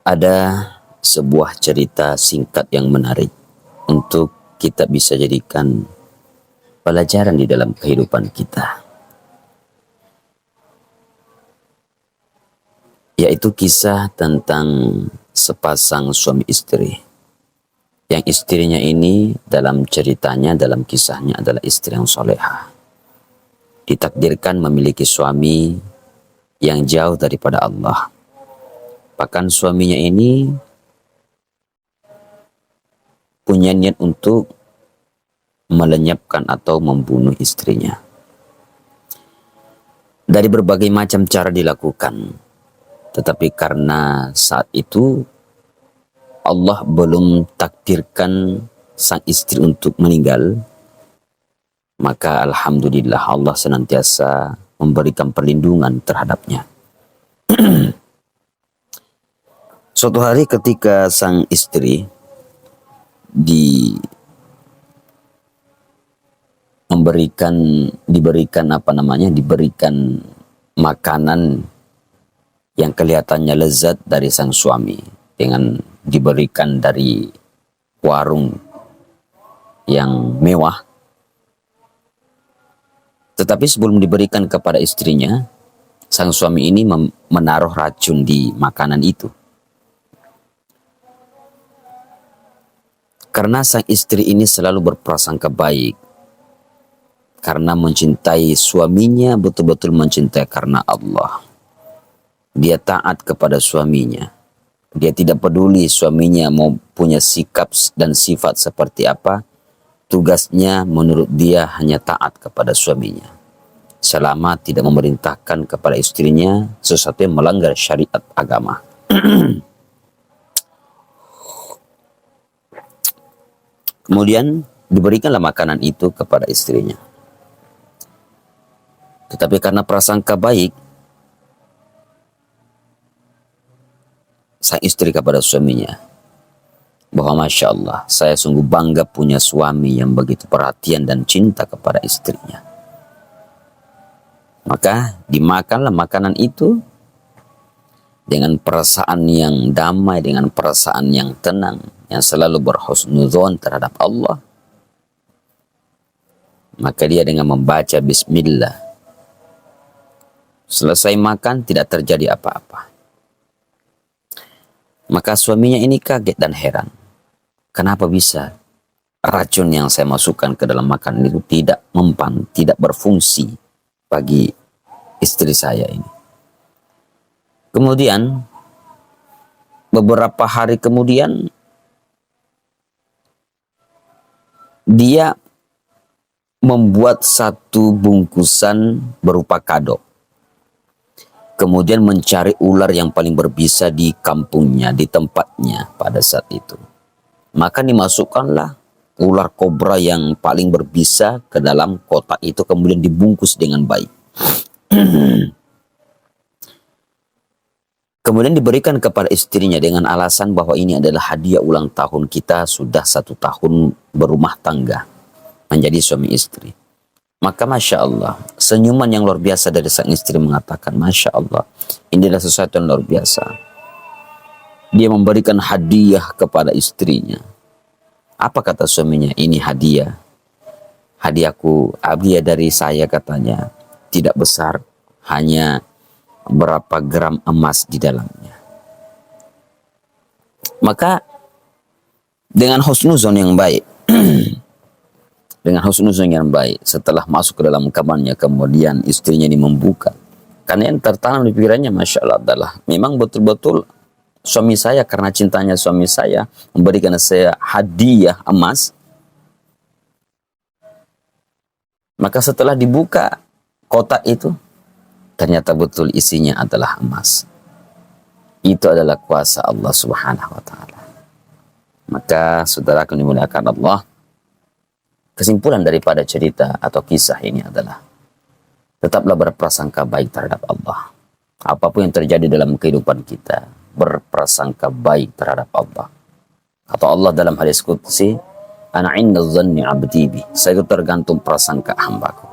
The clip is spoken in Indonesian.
Ada sebuah cerita singkat yang menarik untuk kita bisa jadikan pelajaran di dalam kehidupan kita, yaitu kisah tentang sepasang suami istri. Yang istrinya ini dalam ceritanya, dalam kisahnya adalah istri yang solehah, ditakdirkan memiliki suami yang jauh daripada Allah. Bahkan suaminya ini punya niat untuk melenyapkan atau membunuh istrinya. Dari berbagai macam cara dilakukan, tetapi karena saat itu Allah belum takdirkan sang istri untuk meninggal, maka alhamdulillah Allah senantiasa memberikan perlindungan terhadapnya. Suatu hari ketika sang istri diberikan makanan yang kelihatannya lezat dari sang suami, dengan diberikan dari warung yang mewah. Tetapi sebelum diberikan kepada istrinya, sang suami ini menaruh racun di makanan itu. Karena sang istri ini selalu berprasangka baik, karena mencintai suaminya, betul-betul mencintai karena Allah. Dia taat kepada suaminya. Dia tidak peduli suaminya mau punya sikap dan sifat seperti apa. Tugasnya menurut dia hanya taat kepada suaminya, selama tidak memerintahkan kepada istrinya sesuatu yang melanggar syariat agama. Kemudian diberikanlah makanan itu kepada istrinya. Tetapi karena prasangka baik sang istri kepada suaminya, bahwa Masya Allah, saya sungguh bangga punya suami yang begitu perhatian dan cinta kepada istrinya. Maka dimakanlah makanan itu dengan perasaan yang damai, dengan perasaan yang tenang, yang selalu berhusnudzon terhadap Allah. Maka dia dengan membaca bismillah, selesai makan tidak terjadi apa-apa. Maka suaminya ini kaget dan heran. Kenapa bisa racun yang saya masukkan ke dalam makanan itu tidak mempan, tidak berfungsi bagi istri saya ini. Kemudian beberapa hari kemudian dia membuat satu bungkusan berupa kado. Kemudian mencari ular yang paling berbisa di kampungnya, di tempatnya pada saat itu. Maka dimasukkanlah ular kobra yang paling berbisa ke dalam kotak itu, kemudian dibungkus dengan baik. Kemudian diberikan kepada istrinya dengan alasan bahwa ini adalah hadiah ulang tahun kita, sudah 1 tahun berumah tangga, menjadi suami istri. Maka Masya Allah, senyuman yang luar biasa dari sang istri mengatakan, Masya Allah, ini adalah sesuatu yang luar biasa. Dia memberikan hadiah kepada istrinya. Apa kata suaminya? Ini hadiah. Hadiahku, hadiah dari saya katanya. Tidak besar, hanya berapa gram emas di dalamnya. Maka dengan husnuzon yang baik, dengan husnuzon yang baik, setelah masuk ke dalam kamarnya, kemudian istrinya ini membuka. Karena yang tertanam di pikirannya, Masya Allah, adalah memang betul-betul suami saya, karena cintanya suami saya, memberikan saya hadiah emas. Maka setelah dibuka kotak itu, ternyata betul isinya adalah emas. Itu adalah kuasa Allah Subhanahu wa Ta'ala. Maka saudaraku dimuliakan Allah, kesimpulan daripada cerita atau kisah ini adalah tetaplah berprasangka baik terhadap Allah. Apapun yang terjadi dalam kehidupan kita, berprasangka baik terhadap Allah. Kata Allah dalam hadis qudsi, ana 'inda dhanni 'abdi bi, saya itu tergantung prasangka hambaku.